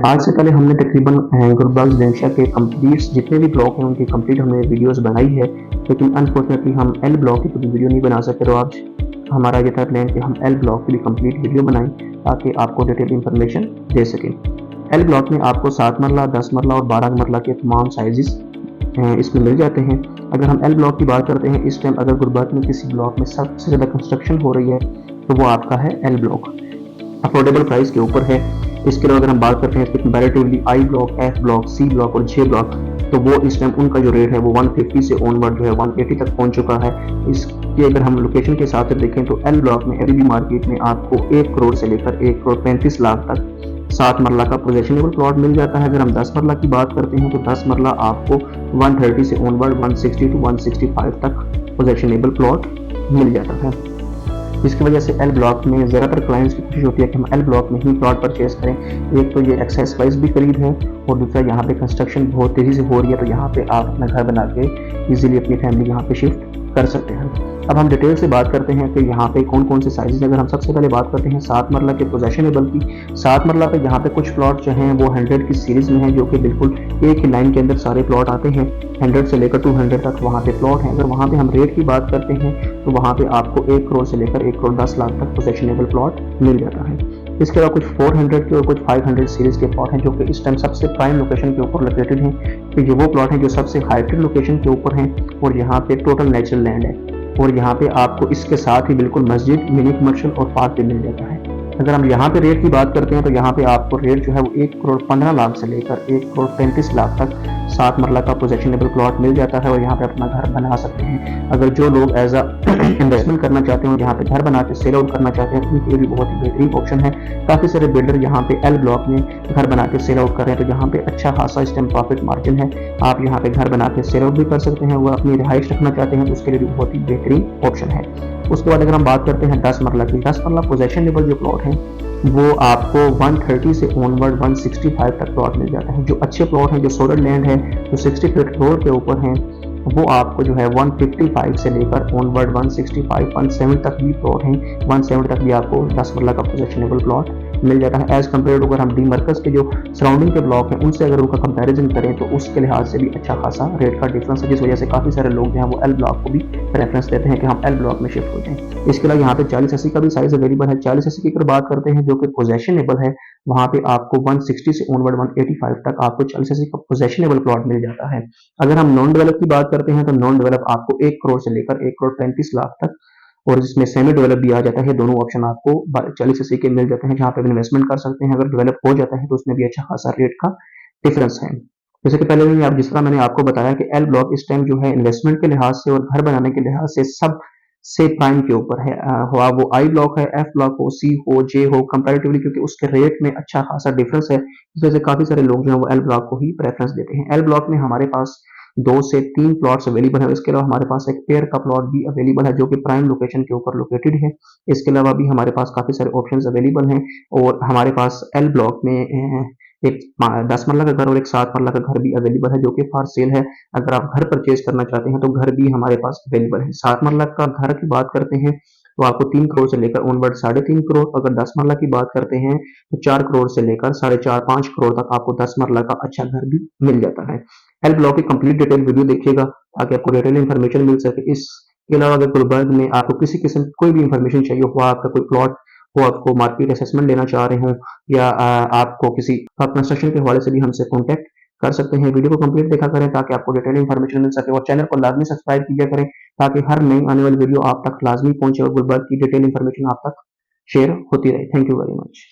आज से पहले हमने तकरीबन गुलबर्ग जैंशा के कंप्लीट जितने भी ब्लॉक हैं उनकी कंप्लीट हमने वीडियोस बनाई है, लेकिन अनफॉर्चुनेटली हम एल ब्लॉक की कोई वीडियो नहीं बना सकते। तो आज हमारा ये था प्लान कि हम एल ब्लॉक की भी कंप्लीट वीडियो बनाएं ताकि आपको डिटेल इंफॉर्मेशन दे सकें। एल ब्लॉक में आपको 7 मरला, 10 मरला और 12 मरला के तमाम साइजेस इसमें मिल जाते हैं। अगर हम एल ब्लॉक की बात करते हैं, इस टाइम अगर गुलबर्ग में किसी ब्लॉक में सबसे ज़्यादा कंस्ट्रक्शन हो रही है तो वो आपका है एल ब्लॉक, अफोर्डेबल प्राइस के ऊपर है। इसके अलावा अगर हम बात करते हैं इसके comparatively I block, F block, C block और जे ब्लॉक, तो वो इस टाइम उनका जो रेट है वो 150 से ऑनवर्ड जो है 180 तक पहुंच चुका है। इसकी अगर हम लोकेशन के हिसाब से देखें तो एल ब्लॉक में अभी भी मार्केट में आपको 1 करोड़ से लेकर 1 करोड़ 35 लाख तक 7 मरला का पोजेशनेबल प्लॉट मिल जाता है। अगर हम 10 मरला की बात करते हैं तो 10 मरला आपको 130 से ऑनवर्ड 160 टू 165 तक पोजेशनेबल प्लॉट मिल जाता है। जिसकी वजह से एल ब्लॉक में ज़्यादातर क्लाइंट्स की कोशिश होती है कि हम एल ब्लॉक में ही प्लॉट परचेज करें। एक तो ये एक्सेस प्राइस भी करीब है और दूसरा यहाँ पे कंस्ट्रक्शन बहुत तेज़ी से हो रही है, तो यहाँ पे आप अपना घर बना के इजीली अपनी फैमिली यहाँ पे शिफ्ट कर सकते हैं। अब हम डिटेल से बात करते हैं कि यहाँ पे कौन कौन से साइजेस। अगर हम सबसे पहले बात करते हैं 7 मरला के पोजेशनेबल की, 7 मरला पे यहाँ पे कुछ प्लॉट जो हैं वो 100 की सीरीज में हैं, जो कि बिल्कुल एक ही लाइन के अंदर सारे प्लॉट आते हैं। 100 से लेकर 200 तक वहाँ पे प्लॉट हैं। अगर वहाँ पे हम रेट की बात करते हैं तो वहाँ पे आपको 1 करोड़ से लेकर 1 करोड़ 10 लाख तक पोजेशनेबल प्लॉट मिल जाता है। इसके अलावा कुछ 400 के और कुछ 500 सीरीज के प्लॉट हैं जो कि इस टाइम सबसे प्राइम लोकेशन के ऊपर लोकेटेड हैं। तो ये वो प्लॉट हैं जो सबसे हाइटेड लोकेशन के ऊपर हैं और यहाँ पे टोटल नेचुरल लैंड है और यहाँ पे आपको इसके साथ ही बिल्कुल मस्जिद, मिनी कमर्शियल और पार्क भी मिल जाता है। अगर हम यहाँ पे रेट की बात करते हैं तो यहाँ पे आपको रेट जो है वो 1 करोड़ 15 लाख से लेकर 1 करोड़ 35 लाख तक 7 मरला का पोजेशनेबल प्लॉट मिल जाता है और यहाँ पे अपना घर बना सकते हैं। अगर जो लोग एज अ इन्वेस्टमेंट करना चाहते हैं और यहाँ पे घर बना के सेल आउट करना चाहते हैं, उनके लिए भी बहुत ही बेहतरीन ऑप्शन है। काफ़ी सारे बिल्डर यहाँ पे एल ब्लॉक में घर बना के सेल आउट कर रहे हैं, तो यहाँ पे अच्छा खासा इस टाइम प्रॉफिट मार्जिन है। आप यहाँ पे घर बना के सेल आउट भी कर सकते हैं। वो अपनी रिहाइश रखना चाहते हैं तो उसके लिए भी बहुत ही बेहतरीन ऑप्शन है। उसके बाद अगर हम बात करते हैं 10 मरला की, 10 मरला पोजेशनेबल जो प्लॉट है वो आपको 130 से ऑनवर्ड 165 तक प्लॉट मिल जाता है। जो अच्छे प्लॉट हैं, जो सोलर लैंड है, जो 60 फीट रोड के ऊपर हैं, वो आपको जो है 155 से लेकर ऑनवर्ड 165 170 तक भी प्लॉट हैं। 170 तक भी आपको 10 मरला का पोजेशनेबल प्लॉट मिल जाता है। एज कम्पेयर टू अगर हम डी मर्कज के जो सराउंडिंग के ब्लॉक हैं उनसे अगर उनका कंपैरिजन करें तो उसके लिहाज से भी अच्छा खासा रेट का डिफरेंस है, जिस वजह से काफ़ी सारे लोग जो हैं वो एल ब्लॉक को भी प्रेफरेंस देते हैं कि हम एल ब्लॉक में शिफ्ट हो जाएं। इसके अलावा यहाँ पे 4080 का भी साइज अवेलेबल है। 4080 की अगर बात करते हैं जो कि पोजेशनेबल है, वहाँ पे आपको 160 से ऑनवर्ड 185 तक आपको 4080 का पोजेशनेबल प्लॉट मिल जाता है। अगर हम नॉन डेवलप की बात करते हैं तो नॉन डेवलप आपको 1 करोड़ से लेकर 1 करोड़ 35 लाख तक और जिसमें सेमी डेवलप भी आ जाता है, दोनों ऑप्शन आपको 4080 के मिल जाते हैं, जहाँ पे इन्वेस्टमेंट कर सकते हैं। अगर डेवलप हो जाता है तो उसमें भी अच्छा खासा रेट का डिफरेंस है। जैसे कि पहले भी आप जिस तरह मैंने आपको बताया कि एल ब्लॉक इस टाइम जो है इन्वेस्टमेंट के लिहाज से और घर बनाने के लिहाज से सब से प्राइम के ऊपर है। हुआ वो आई ब्लॉक है, एफ ब्लॉक हो, सी हो, जे हो, कंपैरेटिवली क्योंकि उसके रेट में अच्छा खासा डिफरेंस है, इस वजह से काफी सारे लोग जो है वो एल ब्लॉक को ही प्रेफरेंस देते हैं। एल ब्लॉक में हमारे पास 2 से 3 प्लॉट्स अवेलेबल है। इसके अलावा हमारे पास एक पेयर का प्लॉट भी अवेलेबल है जो कि प्राइम लोकेशन के ऊपर लोकेटेड है। इसके अलावा भी हमारे पास काफी सारे ऑप्शंस अवेलेबल हैं और हमारे पास एल ब्लॉक में एक 10 मरला का घर और एक 7 मरला का घर भी अवेलेबल है जो कि फॉर सेल है। अगर आप घर परचेज करना चाहते हैं तो घर भी हमारे पास अवेलेबल है। 7 मरला का घर की बात करते हैं तो आपको 3 करोड़ से लेकर ऑनवर्ड 3.5 करोड़, अगर 10 मरला की बात करते हैं तो 4 करोड़ से लेकर 4.5-5 करोड़ तक आपको 10 मरला का अच्छा घर भी मिल जाता है। एल ब्लॉक की कंप्लीट डिटेल वीडियो देखिएगा ताकि आपको डिटेल इन्फॉर्मेशन मिल सके। इसके अलावा अगर गुलबर्ग में आपको किसी किस्म कोई भी इन्फॉर्मेशन चाहिए हो, आपका कोई प्लॉट हो, आपको मार्केट असेसमेंट लेना चाह रहे हो या आपको किसी कंस्ट्रक्शन के हवाले से भी हमसे कॉन्टैक्ट कर सकते हैं। वीडियो को कंप्लीट देखा करें ताकि आपको डिटेल इन्फॉर्मेशन मिल सके और चैनल को लाजमी सब्सक्राइब किया करें ताकि हर नई आने वाली वीडियो आप तक लाजमी पहुंचे और गुलबर्ग की डिटेल इन्फॉर्मेशन आप तक शेयर होती रहे। Thank you very much.